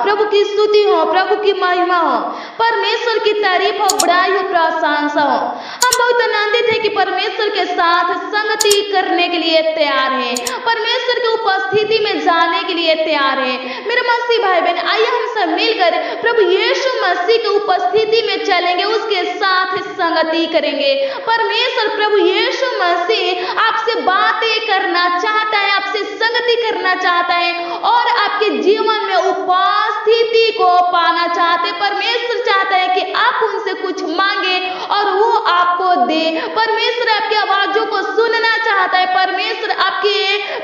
प्रभु की स्तुति हो, प्रभु की महिमा हो, परमेश्वर की तारीफ हो, बड़ाई हो, प्रशंसा हो। हम बहुत आनंदित हैं कि परमेश्वर के साथ संगति करने के लिए तैयार हैं, परमेश्वर की उपस्थिति में जाने के लिए तैयार हैं। मेरे मसीह भाई बहन, आइए हम सब मिलकर प्रभु यीशु मसीह की उपस्थिति में चलेंगे, उसके साथ संगति करेंगे। परमेश्वर प्रभु यीशु मसीह आपसे बातें करना चाहता है, आपसे संगति करना चाहता है और आपके जीवन में उपस्थिति को पाना चाहते। परमेश्वर चाहता है कि आप उनसे कुछ मांगे और वो आपको दे। परमेश्वर आपकी आवाजों को सुनना चाहता है, परमेश्वर आपकी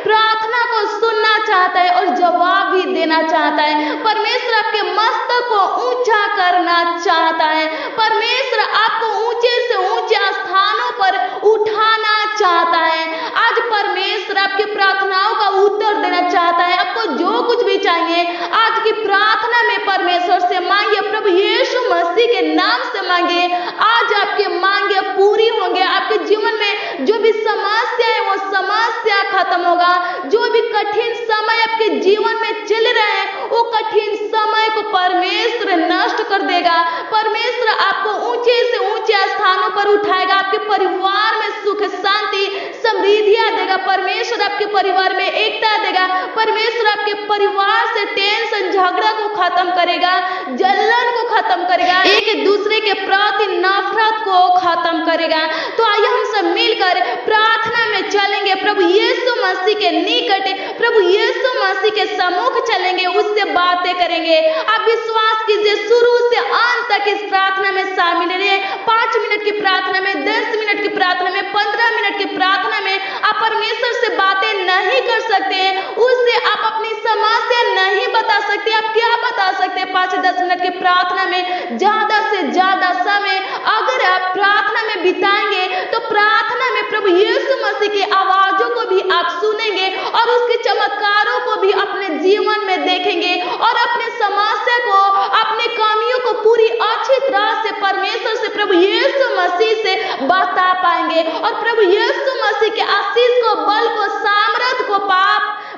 प्रार्थना को सुनना चाहता है और जवाब भी देना चाहता है। परमेश्वर आपके मस्तक को ऊंचा करना चाहता है, परमेश्वर आपको ऊंचे से ऊंचे स्थानों पर उठाना चाहता है। आज परमेश्वर आपकी प्रार्थनाओं का उत्तर देना चाहता है। आपको जो कुछ भी चाहिए आज की प्रार्थना में परमेश्वर से मांगिए, प्रभु यीशु मसीह के नाम से मांगिए। आज आपकी मांगे पूरी होंगे, आपके जीवन में जो भी समस्या है वो समस्या खत्म होगा। जो भी कठिन समय आपके जीवन में चल रहे हैं वो कठिन समय को परमेश्वर नष्ट कर देगा। परमेश्वर आपको ऊंचे से ऊंचे स्थानों पर उठाएगा, आपके परिवार में सुख शांति समृद्धियां देगा। परमेश्वर आपके परिवार में एकता देगा। परमेश्वर आपके परिवार से टेंशन झगड़ा को खत्म करेगा, जलन को खत्म करेगा, एक दूसरे के प्रति नफरत को खत्म करेगा। तो आइए हम सब मिलकर प्रार्थना में चलेंगे, प्रभु यीशु मसीह के निकट, प्रभु यीशु मसीह के सम्मुख चलेंगे, उससे बातें करेंगे। आप विश्वास कीजिए, शुरू से अंत तक इस प्रार्थना में शामिल रहिए। 5 मिनट की प्रार्थना में, 10 मिनट की प्रार्थना में, 15 मिनट की प्रार्थना में आप परमेश्वर से बातें नहीं कर सकते, उससे आप अपनी समस्या नहीं बता सकते। आप क्या बता सकते हैं 5-10 मिनट की प्रार्थना में? ज्यादा से ज्यादा समय अगर आप प्रार्थना में बिताएंगे तो प्रार्थना में प्रभु यीशु मसीह की आवाजों को भी आप सुनेंगे और उसके चमत्कारों को भी अपने जीवन में देखेंगे और अपने समस्या को, अपने कमियों को पूरी अच्छी तरह से परमेश्वर से, प्रभु यीशु मसीह से बता पाएंगे और प्रभु यीशु मसीह के आशीष को, बल को, सामर्थ को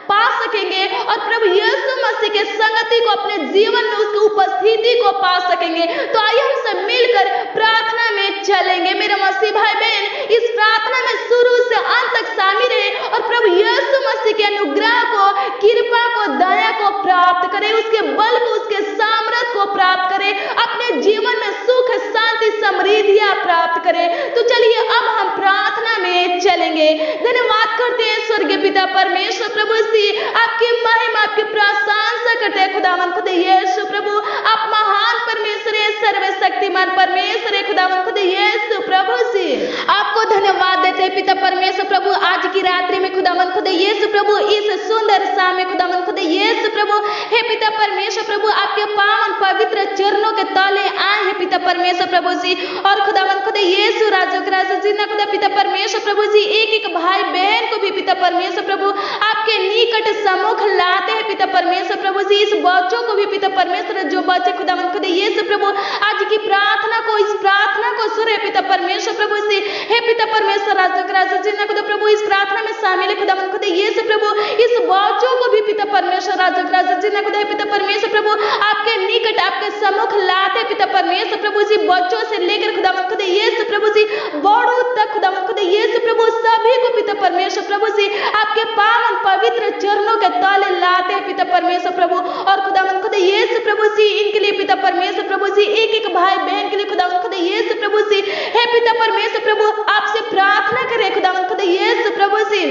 पा सकेंगे और प्रभु यीशु मसीह के संगति को अपने जीवन में, उसकी उपस्थिति को पा सकेंगे। तो आइए हम सब मिलकर प्रार्थना में चलेंगे। मेरे मसीह भाई बहन, इस प्रार्थना में शुरू से अंत तक शामिल रहे और प्रभु यीशु मसीह के अनुग्रह को, कृपा को, दया को प्राप्त करें, उसके बल को, उसके सामर्थ को प्राप्त करें, अपने जीवन में सुख शांति समृद्धियां प्राप्त करें। तो चलिए अब हम प्रार्थना में चलेंगे। धन्यवाद करते हैं स्वर्गीय पिता परमेश्वर प्रभु से, आपकी महिमा, आपकी प्रशंसा करते हैं खुदावन खुद यीशु प्रभु। आप महान परमेश्वर है, सर्वशक्तिमान परमेश्वर है खुदावन खुद यीशु प्रभु से। आपको धन्यवाद देते हैं पिता परमेश्वर प्रभु, आज की रात्रि में खुदावन खुद यीशु प्रभु, इस सुंदर शाम में खुदावन खुद यीशु प्रभु। हे पिता परमेश्वर प्रभु, आपके पावन पवित्र चरणों के तले आए हैं पिता परमेश्वर प्रभु जी और खुदावन खुद यीशु राजो के राजा जिन्ना खुदा पिता परमेश्वर प्रभु जी, एक एक भाई बहन को भी पिता परमेश्वर प्रभु आपके निकट सम्मुख लाते हैं पिता परमेश्वर प्रभु जी। इस बच्चों को भी पिता परमेश्वर, जो बच्चे खुदावन खुद यीशु प्रभु आज की प्रार्थना को, इस प्रार्थना को सुने पिता परमेश्वर प्रभु से। हे पिता परमेश्वर राजा के राजा जिन्ना खुदा प्रभु इस प्रार्थना में शामिल है खुदावन खुद यीशु प्रभु, इस बच्चों को भी पिता परमेश्वर राजा के राजा जिन्ना खुदा पिता परमेश्वर प्रभु आपके निकट, आपके सम्मुख लाते पिता परमेश्वर प्रभु जी। बच्चों से लेकर खुदावन खुद यीशु प्रभु जी बड़ों तक खुदावन खुद यीशु प्रभु सभी को पिता परमेश्वर प्रभु जी आपके पावन पवित्र चरणों के तले लाते हैं पिता परमेश्वर प्रभु और खुदावन खुद यीशु प्रभु जी, इनके लिए पिता परमेश्वर प्रभु जी, एक एक भाई बहन के लिए खुदावन खुद यीशु प्रभु जी, हे पिता परमेश्वर प्रभु आपसे प्रार्थना करें खुदावन खुद यीशु प्रभु जी,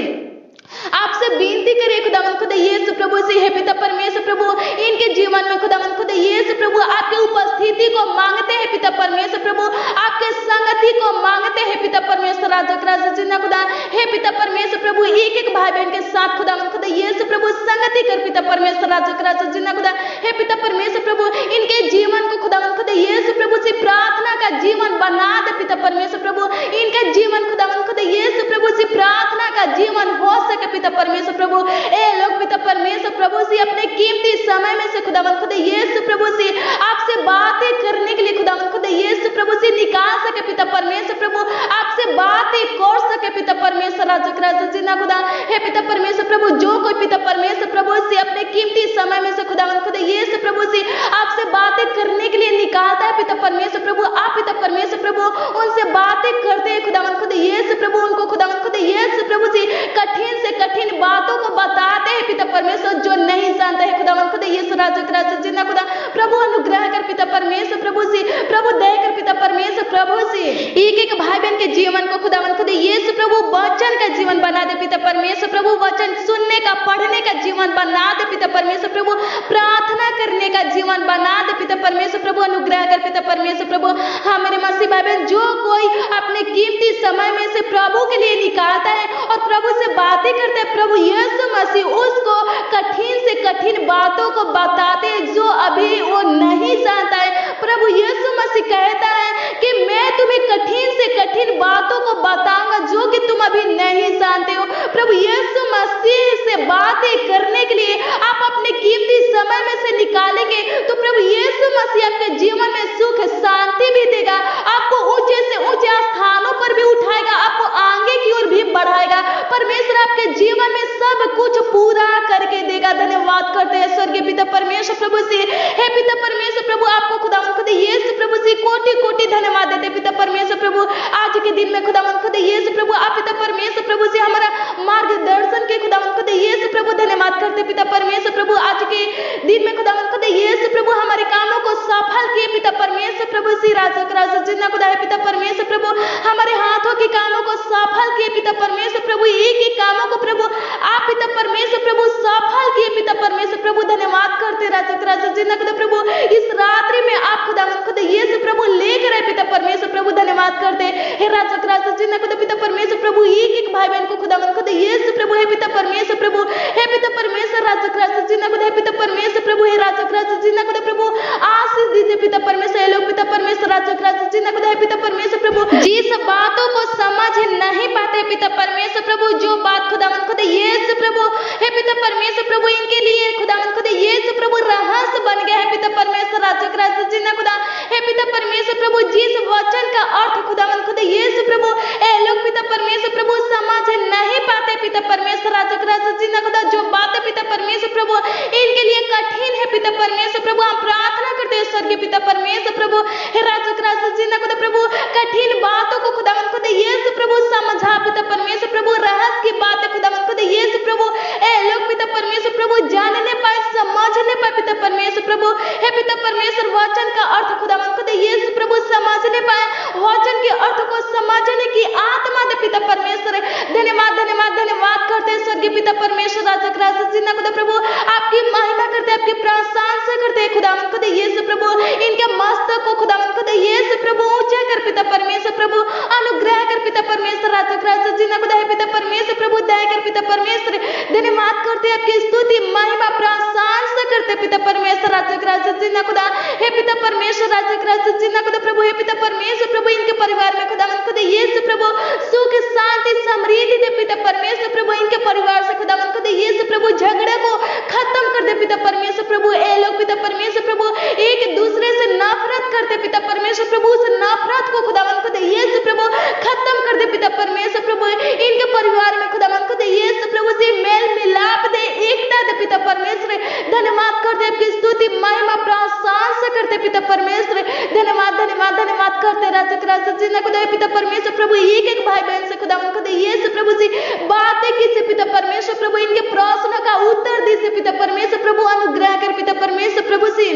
आपसे विनती करें खुदावन खुद यीशु प्रभु से। हे पिता परमेश्वर प्रभु, इनके जीवन में खुदावन खुद यीशु प्रभु आपकी उपस्थिति को मांगते हैं पिता परमेश्वर प्रभु, आपके संगति को मांगते हैं पिता परमेश्वर राजा के राजा जिन्ना खुदा। हे पिता परमेश्वर प्रभु, एक एक भाई बहन के साथ खुदावन खुद यीशु प्रभु संगति कर पिता परमेश्वर राजा के राजा जिन्ना खुदा। हे पिता परमेश्वर प्रभु, इनके जीवन को खुदावन खुद यीशु प्रभु से प्रार्थना का जीवन बना दे पिता परमेश्वर प्रभु, इनका जीवन खुदावन खुद यीशु प्रभु से प्रार्थना का जीवन हो सके पिता परमेश्वर प्रभु। ए लोग पिता परमेश्वर प्रभु से अपने कीमती समय में से खुदावन खुद यीशु प्रभु से आपसे बातें करने के लिए खुदावन खुद यीशु प्रभु से निकाल सके पिता परमेश्वर प्रभु, आपसे बातें कर सके पिता परमेश्वर राजा के राजा जिन्ना खुदा। हे पिता परमेश्वर प्रभु, जो कोई पिता परमेश्वर प्रभु से अपने कीमती समय में से खुदावन खुद यीशु प्रभु जी आपसे बातें करने के लिए निकालता है पिता परमेश्वर प्रभु। आप पिता परमेश्वर प्रभु उनसे बातें करते हैं खुदावंद खुद यीशु प्रभु, उनको खुदावंद खुद यीशु प्रभु जी कठिन से कठिन बातों को बताते हैं पिता परमेश्वर, जो नहीं जानते हैं खुदावंद खुद यीशु राजा जिन्ना खुदा प्रभु अनुग्रह कर पिता परमेश्वर प्रभु जी, प्रभु दया कर पिता परमेश्वर प्रभु जी। एक एक भाई बहन के जीवन को खुदावंद खुद यीशु प्रभु वचन का जीवन बना दे पिता परमेश्वर प्रभु, वचन सुनने का पढ़ने का जीवन बना दे पिता परमेश्वर प्रभु, प्रार्थना करने का जीवन बना दे पिता परमेश्वर प्रभु, अनुग्रह कर पिता परमेश्वर प्रभु। हाँ मेरे मसीह भाई बहन, जो कोई अपने कीमती समय में से प्रभु के लिए निकालता है और प्रभु से बातें करते हैं, प्रभु यीशु मसीह उसको कठिन से कठिन बातों को बताते हैं जो अभी वो नहीं जानता है। प्रभु यीशु मसीह कहता है कि मैं तुम्हें कठिन से कठिन बातों को बताऊंगा जो कि तुम अभी नहीं जानते हो। प्रभु यीशु मसीह से बातें करने के लिए आप अपने कीमती समय में से निकालेंगे तो प्रभु यीशु मसीह आपके जीवन में सुख शांति भी देगा, आपको ऊंचे से ऊंचे स्थानों पर भी उठाएगा, आपको आगे की ओर भी बढ़ाएगा। परमेश्वर आपके जीवन में सब कुछ पूरा करके देगा। धन्यवाद करते हैं स्वर्गीय पिता परमेश्वर प्रभु से। हे पिता परमेश्वर प्रभु, आपको खुदावंद खुद यीशु प्रभु से कोटि कोटि धन्यवाद देते पिता परमेश्वर प्रभु। आज के दिन में खुदावंद खुद यीशु प्रभु आप पिता परमेश्वर प्रभु से हमारा मार्गदर्शन के खुदावंद खुद यीशु प्रभु धन्यवाद करते पिता परमेश्वर प्रभु। आज के दिन में खुदावंद खुद यीशु प्रभु हमारे कामों को सफल किए पिता परमेश्वर प्रभु श्री राजा जिन्ना खुदा है पिता परमेश्वर प्रभु, हमारे हाथों के कामों को सफल किए पिता परमेश्वर प्रभु, एक ही कामों को प्रभु आप पिता परमेश्वर प्रभु सफल किए पिता परमेश्वर प्रभु। धन्यवाद करते राजा जिन्ना खुदा प्रभु, इस रात्रि में आप खुदावंद खुद यीशु प्रभु लेकर आए पिता परमेश्वर प्रभु। धन्यवाद करते हे राजा जिन्ना खुदा पिता परमेश्वर प्रभु, एक एक भाई बहन को खुदावंद खुद यीशु प्रभु हे पिता परमेश्वर प्रभु, हे पिता परमेश्वर राजा जिन्ना खुदा पिता परमेश्वर प्रभु, हे राजा जिन्ना खुदा प्रभु आशीष दीजिए पिता परमेश्वर। हे लोग पिता परमेश्वर राजा जिन्ना खुदा है पिता परमेश्वर प्रभु जिस बातों को समझ नहीं पाते पिता परमेश्वर प्रभु, जो बात खुदावंद खुद यीशु प्रभु हे पिता परमेश्वर प्रभु इनके लिए खुदावंद खुद यीशु प्रभु रहस्य बन गया है पिता परमेश्वर राजा जिन्ना खुदा हे पिता परमेश्वर प्रभु, जिस वचन का अर्थ खुदावंद खुद यीशु प्रभु ए लोग पिता परमेश्वर प्रभु समझ नहीं पाते पिता परमेश्वर राजा जिन्ना खुदा, जो बातें पिता परमेश्वर प्रभु इनके लिए कठिन है पिता परमेश्वर प्रभु। हम प्रार्थना करते हैं स्वर्गीय पिता परमेश्वर प्रभु, हे राजा जिन्ना खुदा प्रभु कठिन बातों को खुदावंद खुद यीशु प्रभु समझा पिता परमेश्वर प्रभु, रहस्य की बातें खुदावंद खुद यीशु प्रभु ए लोग पिता परमेश्वर प्रभु जानने पाए समझने पाए पिता परमेश्वर प्रभु, हे पिता परमेश्वर वचन का अर्थ खुदावंद खुद यीशु प्रभु समझने पाए, वचन के अर्थ को समझने की आत्मा दे पिता परमेश्वर। धन्यवाद धन्यवाद धन्यवाद करते हैं स्वर्गीय पिता परमेश्वर राजा जिन्ना खुदा प्रभु, आपकी महिमा करते हैं, आपकी प्रशंसा करते हैं खुदावंद खुद यीशु प्रभु, इनके मस्तक को खुदावंद खुद यीशु प्रभु ऊंचा कर पिता परमेश्वर प्रभु, अनुग्रह कर पिता परमेश्वर राजा जिन्ना खुदा है पिता परमेश्वर प्रभु, दया कर पिता परमेश्वर। धन्यवाद करते हैं, आपकी स्तुति महिमा प्रशंसा करते पिता परमेश्वर राजा जिन्ना खुदा हे पिता परमेश्वर राजा जिन्ना खुदा प्रभु, हे पिता परमेश्वर प्रभु इनके परिवार में खुदावंद खुद यीशु प्रभु सुख शांति समृद्धि दे पिता परमेश्वर प्रभु, इनके परिवार से खुदावंद खुद यीशु प्रभु झगड़े को खत्म कर दे पिता परमेश्वर प्रभु। ए लोग पिता परमेश्वर प्रभु एक दूसरे से नफरत करते पिता परमेश्वर प्रभु, उस नफरत को खुदावंद खुद यीशु प्रभु खत्म कर दे पिता परमेश्वर प्रभु, इनके परिवार में खुदावंद खुद यीशु प्रभु से मेल मिलाप दे, एकता दे पिता परमेश्वर। धन्यवाद करते आपकी स्तुति महिमा प्रशंसा करते पिता परमेश्वर। धन्यवाद धन्यवाद धन्यवाद करते राजा जिन्ना खुदा पिता परमेश्वर प्रभु, एक एक भाई बहन से खुदावंद खुद यीशु प्रभु जी बातें की से पिता परमेश्वर प्रभु, इनके प्रश्न का उत्तर दी से पिता परमेश्वर प्रभु, अनुग्रह कर पिता परमेश्वर प्रभु से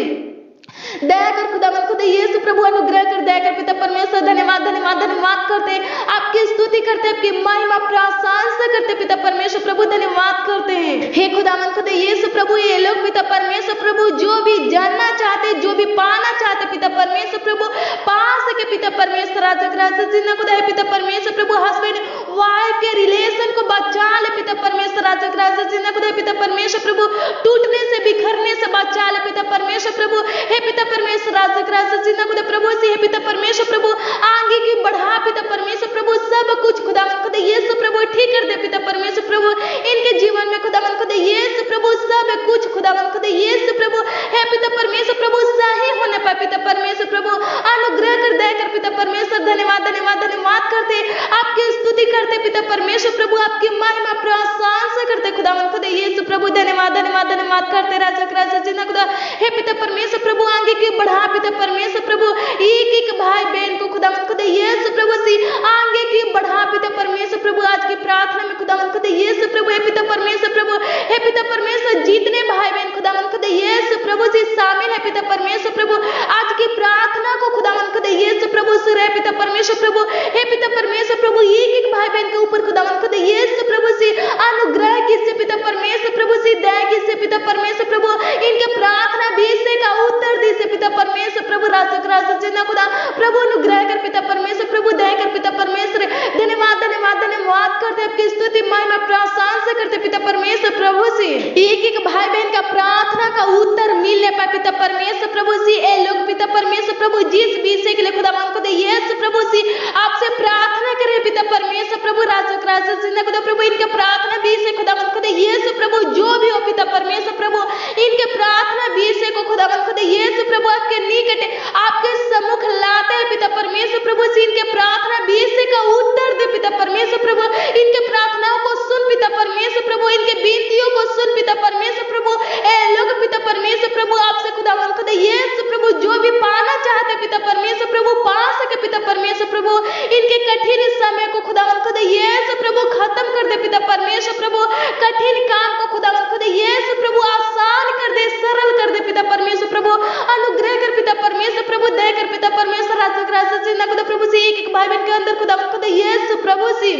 दया कर खुदावंद खुद यीशु प्रभु, अनुग्रह कर दया कर पिता परमेश्वर। धन्यवाद धन्यवाद धन्यवाद करते आपकी स्तुति करते, आपकी महिमा प्रशंसा करते पिता परमेश्वर प्रभु। धन्यवाद करते हैं हे खुदावंद खुद यीशु प्रभु, ये लोग पिता परमेश्वर प्रभु जो भी जानना चाहते, जो भी पाना चाहते पिता परमेश्वर प्रभु पा सके पिता परमेश्वर राजा जिन्ना खुदा है पिता परमेश्वर प्रभु, हस्बैंड वाइफ के रिलेशन को बचा ले पिता परमेश्वर राजा जिन्ना खुदा है पिता परमेश्वर प्रभु, टूटने से बिखरने से बचा ले पिता परमेश्वर प्रभु, हे पिता परमेश्वर राजा जिन्ना खुदा प्रभु से हे पिता परमेश्वर प्रभु आगे की बढ़ा पिता परमेश्वर प्रभु, सब कुछ खुदावंद खुदा यीशु प्रभु ठीक कर दे पिता परमेश्वर प्रभु, इनके जीवन में खुदावंद खुदा यीशु प्रभु सब कुछ खुदावंद खुदा यीशु प्रभु हे पिता परमेश्वर प्रभु सही होने पाए पिता परमेश्वर प्रभु, अनुग्रह कर दया कर पिता परमेश्वर। धन्यवाद धन्यवाद धन्यवाद करते आपकी स्तुति करते पिता परमेश्वर प्रभु, आपकी महिमा प्रशंसा करते खुदावंद खुदा यीशु प्रभु। धन्यवाद धन्यवाद धन्यवाद करते राजा जिन्ना खुदा हे पिता परमेश्वर प्रभु आगे की बढ़ा पिता परमेश्वर प्रभु, एक एक भाई बहन को खुदावन खुदा यीशु प्रभु सी आगे की बढ़ा पिता परमेश्वर प्रभु। आज की प्रार्थना में खुदावन खुदा यीशु प्रभु, हे पिता परमेश्वर प्रभु, हे पिता परमेश्वर जितने भाई बहन खुदावन खुदा यीशु प्रभु से शामिल है पिता परमेश्वर प्रभु, आज की प्रार्थना को खुदावन खुदा यीशु प्रभु सुन है पिता परमेश्वर प्रभु, हे पिता परमेश्वर प्रभु, एक एक भाई बहन के ऊपर खुदावन खुदा यीशु प्रभु से अनुग्रह किससे पिता परमेश्वर प्रभु से दया किससे पिता परमेश्वर प्रभु, इनके प्रार्थना विषय का उत्तर दी से पिता परमेश्वर प्रभु, राजक राजक जिन्ना खुदा प्रभु अनुग्रह कर पिता परमेश्वर प्रभु, दया कर पिता परमेश्वर। धन्यवाद धन्यवाद धन्यवाद करते आपकी स्तुति महिमा प्रशंसा करते पिता परमेश्वर प्रभु से एक एक भाई बहन का प्रार्थना का उत्तर मिलने पाए पिता परमेश्वर प्रभु से। ए लोग पिता परमेश्वर प्रभु जिस विषय के लिए खुदावन खुदा यीशु प्रभु से आपसे प्रार्थना करें पिता परमेश्वर प्रभु, राजक राजक जिन्ना खुदा प्रभु, इनके प्रार्थना विषय खुदावन खुदा यीशु प्रभु जो भी हो पिता परमेश्वर प्रभु, इनके प्रार्थना विषय को खुदावन खुदा यीशु प्रभु आपके निकट आपके सम्मुख लाते हैं पिता परमेश्वर प्रभु से। इनके प्रार्थना विषय का उत्तर दे पिता परमेश्वर प्रभु, इनके प्रार्थनाओं को सुन पिता परमेश्वर प्रभु, इनके विनतियों को सुन पिता परमेश्वर प्रभु। ए लोग पिता परमेश्वर प्रभु आपसे खुदावन खुदा यीशु प्रभु जो भी पाना चाहते पिता परमेश्वर प्रभु पा सके पिता परमेश्वर प्रभु, इनके कठिन समय को खुदावन खुदा यीशु प्रभु खत्म कर दे पिता परमेश्वर प्रभु, कठिन काम को खुदावन खुदा यीशु प्रभु आसान कर दे, सरल कर दे पिता परमेश्वर प्रभु, अनुग्रह कर पिता परमेश्वर प्रभु, दया कर पिता परमेश्वर, राजक राजक जिन्ना खुदा प्रभु से एक एक भाई बहन के अंदर खुदावन खुदा यीशु प्रभु से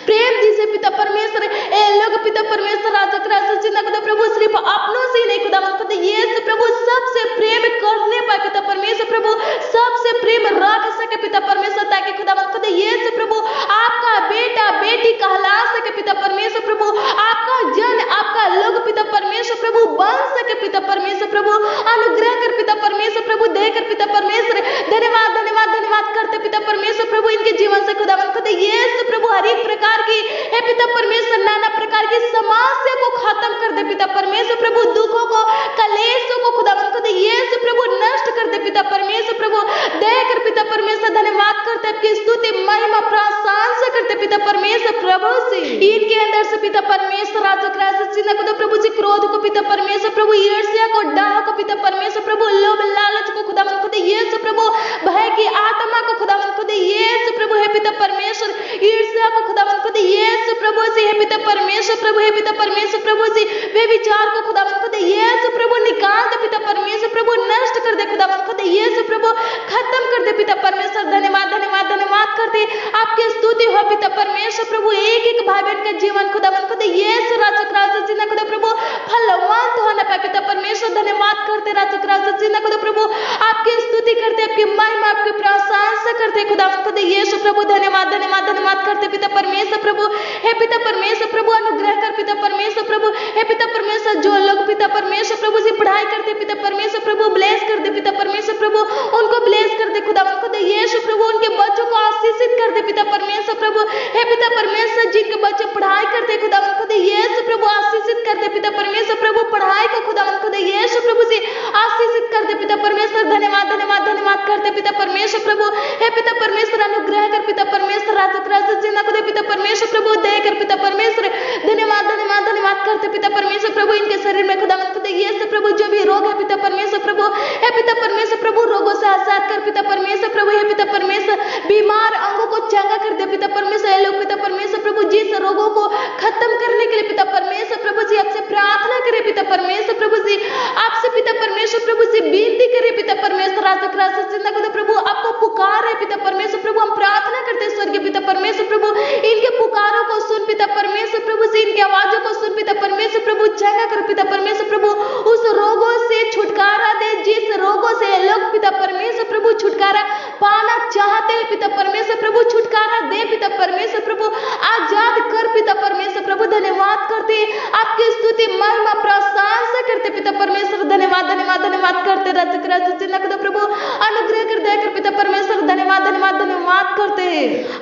प्रेम जिसे पिता परमेश्वर, ए लोग पिता परमेश्वर, राजक राजक जिन्ना खुदा प्रभु सिर्फ अपनों से नहीं खुदावन खुदा यीशु प्रभु सबसे प्रेम करने पाए पिता परमेश्वर प्रभु, सबसे प्रेम रख सके पिता परमेश्वर, ताकि खुदावन खुदा यीशु प्रभु आपका बेटा बेटी कहला सके पिता परमेश्वर प्रभु, आपका जन आपका लोग पिता परमेश्वर प्रभु बन सके पिता परमेश्वर प्रभु, अनुग्रह कर पिता परमेश्वर प्रभु, दया कर पिता परमेश्वर। धन्यवाद धन्यवाद धन्यवाद करते पिता परमेश्वर प्रभु, इनके जीवन से खुदावन खुदा यीशु प्रभु हर एक प्रकार की हे पिता परमेश्वर नाना प्रकार की समस्या को खत्म कर दे पिता परमेश्वर प्रभु, दुखों को कलेशों को खुदावन खुदा यीशु प्रभु नष्ट कर दे पिता परमेश्वर प्रभु, दया कर पिता परमेश्वर। धन्यवाद करते आपकी स्तुति महिमा प्रशंसा करते पिता परमेश्वर प्रभु से इनके अंदर से पिता परमेश्वर, राजक राजक जिन्ना खुदा प्रभु जी क्रोध को पिता परमेश्वर प्रभु, ईर्ष्या को डाह को पिता परमेश्वर प्रभु, लोभ लालच को खुदावन खुदा यीशु प्रभु, भय की आत्मा को खुदावन खुदा यीशु प्रभु, हे पिता परमेश्वर, ईर्ष्या को खुदावन खुदा यीशु प्रभु से, हे पिता परमेश्वर प्रभु, हे पिता परमेश्वर प्रभु से वे विचार को खुदावन खुदा यीशु प्रभु निकाल दे पिता परमेश्वर प्रभु, नष्ट कर दे खुदावन खुदा यीशु प्रभु, खत्म कर दे पिता परमेश्वर। धन्यवाद धन्यवाद धन्यवाद करते आपकी स्तुति हो पिता परमेश्वर प्रभु, एक एक भाई बहन का जीवन खुदावन खुदा यीशु राजक राजक जिन्ना खुदा प्रभु फलवंत होने पाए पिता परमेश्वर। धन्यवाद करते राजक राजक जिन्ना खुदा प्रभु, आपकी स्तुति करते, आपकी महिमा आपकी प्रशंसा करते खुदावन खुदा यीशु प्रभु। धन्यवाद धन्यवाद धन्यवाद करते पिता परमेश्वर प्रभु, हे पिता परमेश्वर प्रभु अनुग्रह कर पिता परमेश्वर प्रभु, हे पिता परमेश्वर जो लोग पिता परमेश्वर प्रभु से पढ़ाई करते पिता परमेश्वर प्रभु ब्लेस कर दे पिता परमेश्वर प्रभु, उनको ब्लेस कर दे खुदावन खुदा यीशु प्रभु, उनके बच्चों को आशीषित कर दे पिता परमेश्वर प्रभु, हे पिता परमेश्वर जिनके बच्चे पढ़ाई करते खुदावन खुदा यीशु प्रभु आशीषित कर दे पिता परमेश्वर प्रभु, पढ़ाई को खुदावन खुदा यीशु प्रभु से आशीषित कर दे पिता परमेश्वर। धन्यवाद धन्यवाद धन्यवाद करते पिता परमेश्वर प्रभु, हे पिता परमेश्वर अनुग्रह कर पिता परमेश्वर, राजक राजक जिन्ना खुदा पिता परमेश्वर प्रभु, दया कर पिता परमेश्वर। धन्यवाद धन्यवाद धन्यवाद करते पिता परमेश्वर प्रभु, इनके शरीर में खुदावन खुदा यीशु प्रभु जो भी रोग है पिता परमेश्वर प्रभु, हे पिता परमेश्वर प्रभु रोगों से आजाद कर पिता परमेश्वर प्रभु, हे पिता परमेश्वर बीमार अंगों को चंगा कर दे पिता परमेश्वर। ये लोग पिता परमेश्वर प्रभु जिस रोगों को खत्म करने के लिए पिता परमेश्वर प्रभु जी आपसे प्रार्थना करे पिता परमेश्वर प्रभु जी, आपसे पिता परमेश्वर प्रभु जी विनती करे पिता परमेश्वर, राजक राजक जिन्ना खुदा प्रभु आपको पुकार है पिता परमेश्वर प्रभु, हम प्रार्थना करते स्वर्गीय पिता परमेश्वर प्रभु, इनके पुकारों को सुन पिता परमेश्वर प्रभु से, इनकी आवाजों को सुन पिता परमेश्वर प्रभु, चंगा कर पिता परमेश्वर प्रभु, उस रोगों से छुटकारा दे जिस रोगों से लोग पिता परमेश्वर प्रभु छुटकारा पाना चाहते हैं पिता परमेश्वर प्रभु, छुटकारा दे पिता परमेश्वर प्रभु, आजाद कर पिता परमेश्वर प्रभु। धन्यवाद करते आपकी स्तुति महिमा प्रशंसा करते पिता परमेश्वर। धन्यवाद धन्यवाद धन्यवाद करते राजक राजक जिन्ना खुदा प्रभु अनुग्रह कर दया कर पिता परमेश्वर। धन्यवाद धन्यवाद धन्यवाद करते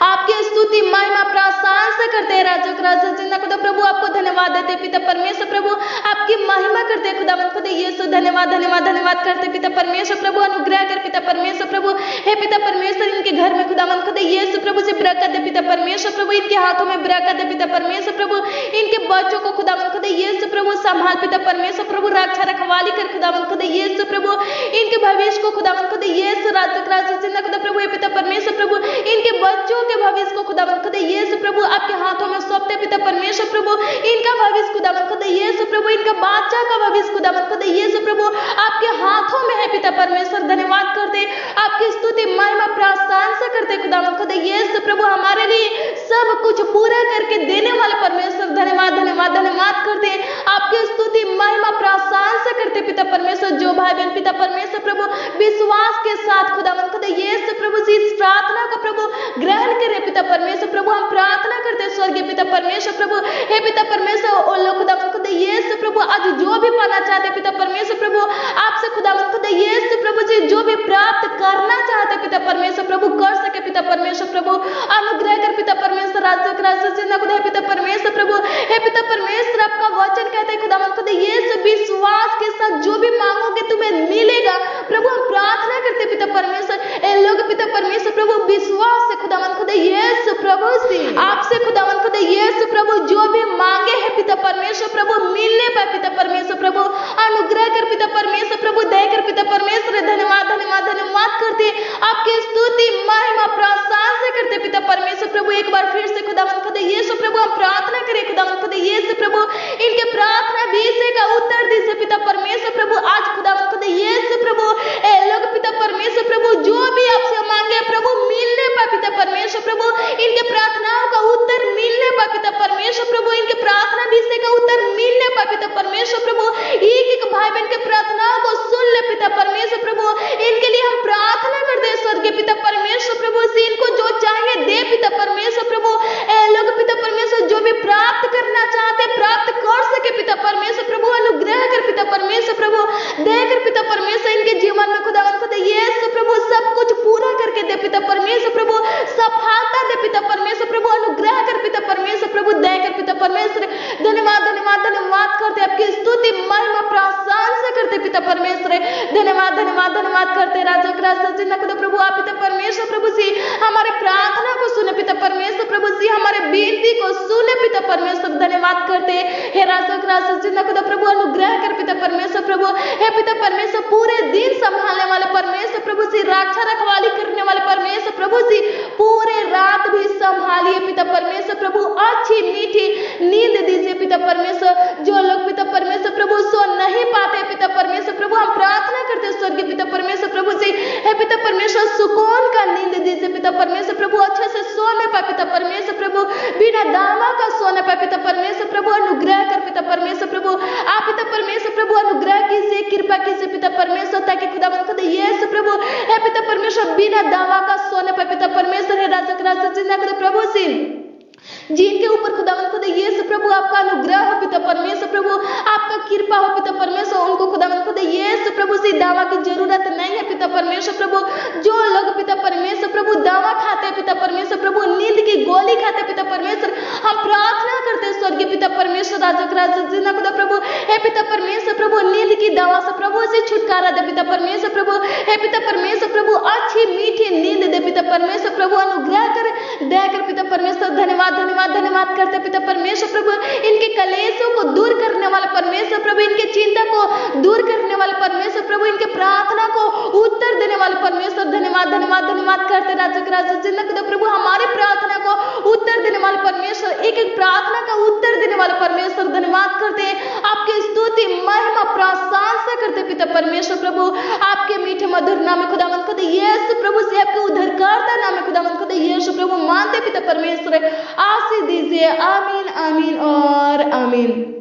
आपकी स्तुति महिमा प्रशंसा करते राजक राजक जिन्ना खुदा प्रभु, आपको धन्यवाद देते पिता परमेश्वर प्रभु, आपकी महिमा करते खुदावन खुदा यीशु। धन्यवाद धन्यवाद धन्यवाद करते पिता परमेश्वर प्रभु, अनुग्रह कर पिता परमेश्वर प्रभु, हे पिता परमेश्वर इनके घर में खुदावन खुदा यीशु प्रभु से बरकत दे पिता परमेश्वर प्रभु, इनके हाथों में बरकत दे पिता परमेश्वर प्रभु, इनके बच्चों को खुदावन खुदा यीशु प्रभु संभाल पिता परमेश्वर प्रभु, रक्षा रखवाली कर खुदावन खुदा को खुदावंद खुदा यीशु राजा जिंदा खुदा प्रभु हे पिता परमेश्वर प्रभु इनके बच्चों के भविष्य को खुदावंद खुदा यीशु प्रभु आपके हाथों में सौंपते पिता परमेश्वर प्रभु इनका भविष्य खुदावंद खुदा यीशु प्रभु इनका बादशाह का भविष्य खुदावंद खुदा यीशु प्रभु आपके हाथों में है पिता परमेश्वर। धन्यवाद करते आपकी स्तुति महिमा प्रशंसा करते खुदावंद खुदा यीशु प्रभु हमारे लिए सब कुछ पूरा करके देने वाले परमेश्वर। धन्यवाद धन्यवाद धन्यवाद करते आपकी स्तुति महिमा प्रशंसा करते पिता परमेश्वर। जो भाई बहन पिता परमेश्वर प्रभु विश्वास के साथ खुदावंद खुदा यीशु प्रभु से इस प्रार्थना को प्रभु ग्रहण करे पिता परमेश्वर प्रभु हम प्रार्थना करते स्वर्गीय पिता परमेश्वर प्रभु हे पिता परमेश्वर ओ लोग खुदावंद खुदा यीशु प्रभु आज जो भी पाना चाहते पिता परमेश्वर प्रभु आपसे खुदावंद खुदा यीशु प्रभु जी जो भी प्राप्त करना चाहते पिता परमेश्वर प्रभु कर सके पिता परमेश्वर प्रभु अनुग्रह कर पिता परमेश्वर राजा जिंदा खुदा पिता परमेश्वर प्रभु हे पिता परमेश्वर आपका वचन कहते हैं खुदावंद खुदा यीशु विश्वास के साथ जो भी मांगोगे तुम्हें मिलेगा प्रभु हम प्रार्थना करते पिता परमेश्वर ए लोग पिता परमेश्वर प्रभु विश्वास से खुदावंद खुदा यीशु प्रभु से आपसे खुदावंद खुदा यीशु प्रभु जो भी मांगे है पिता परमेश्वर प्रभु मिलने पाए पिता परमेश्वर प्रभु अनुग्रह कर पिता परमेश्वर प्रभु दया कर पिता परमेश्वर। धन्यवाद धन्यवाद धन्यवाद करते आपकी स्तुति महिमा प्रशंसा करते पिता परमेश्वर प्रभु एक बार फिर से खुदावंद खुदा यीशु प्रभु हम प्रार्थना करें खुदावंद खुदा यीशु प्रभु इनके प्रार्थना विषय का उत्तर दीजिए पिता परमेश्वर प्रभु आज खुदावंद खुदा यीशु प्रभु ए लोग पिता परमेश्वर प्रभु जो भी आपसे मांगे प्रभु मिलने पाए पिता परमेश्वर प्रभु इनके प्रार्थनाओं का उत्तर मिलने पाए पिता परमेश्वर प्रभु इनके प्रार्थना विषय का उत्तर मिलने पाए पिता परमेश्वर प्रभु एक एक भाई बहन के प्रार्थनाओं को सुन ले पिता परमेश्वर प्रभु इनके लिए हम प्रार्थना करते हैं स्वर्गीय पिता परमेश्वर प्रभु से इनको जो चाहिए दे पिता परमेश्वर प्रभु ए लोग पिता परमेश्वर जो भी प्राप्त करना चाहते प्राप्त कर सके पिता परमेश्वर प्रभु अनुग्रह कर पिता परमेश्वर प्रभु दे कर पिता परमेश्वर इनके जीवन में खुदावंद खुदा यीशु प्रभु सब कुछ पूरा करके दे पिता परमेश्वर प्रभु सफलता दे पिता परमेश्वर प्रभु अनुग्रह कर पिता परमेश्वर प्रभु दया कर पिता परमेश्वर। धन्यवाद धन्यवाद धन्यवाद करते आपकी स्तुति महिमा प्रशंसा करते पिता परमेश्वर। धन्यवाद धन्यवाद धन्यवाद करते राजा जिंदा खुदा प्रभु आप पिता परमेश्वर प्रभु से हमारे प्रार्थना को सुने पिता परमेश्वर प्रभु से हमारे विनती को सुने पिता परमेश्वर। धन्यवाद करते हे राजा जिंदा खुदा प्रभु अनुग्रह कर पिता परमेश्वर प्रभु हे पिता परमेश्वर पूरे दिन संभालने वाले परमेश्वर प्रभु से रक्षा रखवाली करने वाले परमेश्वर प्रभु से पूरे रात भी संभालिए पिता परमेश्वर प्रभु अच्छी मीठी नींद दीजिए पिता परमेश्वर। जो लोग पिता परमेश्वर प्रभु सो नहीं पाते पिता परमेश्वर प्रभु हम प्रार्थना करते स्वर्गीय पिता परमेश्वर प्रभु से हे पिता परमेश्वर सुकून का नींद दीजिए पिता परमेश्वर प्रभु अच्छे से सोने पाए पिता परमेश्वर प्रभु बिना दावा का सोने पाए पिता परमेश्वर प्रभु अनुग्रह कर पिता परमेश्वर प्रभु आप पिता परमेश्वर प्रभु अनुग्रह कीजिए कृपा कीजिए पिता परमेश्वर ताकि खुदावंद खुदा यीशु प्रभु हे पिता परमेश्वर बिना दावा का सोने पाए पिता परमेश्वर हे राजा जिंदा खुदा प्रभु से जिनके ऊपर खुदावंद खुदा यीशु प्रभु आपका अनुग्रह हो पिता परमेश्वर प्रभु आपका कृपा हो पिता परमेश्वर उनको खुदावंद खुदा यीशु प्रभु से दावा की जरूरत नहीं है पिता परमेश्वर प्रभु। जो लोग पिता परमेश्वर प्रभु दावा खाते पिता परमेश्वर प्रभु नींद की गोली खाते पिता परमेश्वर हम प्रार्थना करते स्वर्गीय पिता परमेश्वर राजा जिंदा खुदा प्रभु हे पिता परमेश्वर प्रभु नींद की दवा से प्रभु से छुटकारा दे पिता परमेश्वर प्रभु हे पिता परमेश्वर प्रभु अच्छी मीठी नींद दे पिता परमेश्वर प्रभु अनुग्रह कर दया कर पिता परमेश्वर। धन्यवाद धन्यवाद धन्यवाद करते पिता परमेश्वर प्रभु इनके कलेशों को दूर करने वाले परमेश्वर प्रभु इनके चिंता को दूर करने वाले परमेश्वर प्रभु इनके प्रार्थना को उत्तर देने वाले परमेश्वर। धन्यवाद धन्यवाद धन्यवाद करते राजा जिंदा खुदा प्रभु हमारी प्रार्थना को उत्तर देने वाले परमेश्वर एक एक प्रार्थना का उत्तर देने वाले परमेश्वर। धन्यवाद करते आपकी स्तुति महिमा प्रशंसा करते पिता परमेश्वर प्रभु आपके मीठे मधुर नाम में खुदावंद खुदा यीशु प्रभु से आपके उद्धारकर्ता नाम में खुदावंद खुदा यीशु प्रभु मानते पिता परमेश्वर आशीष दीजिए। आमीन आमीन और आमीन।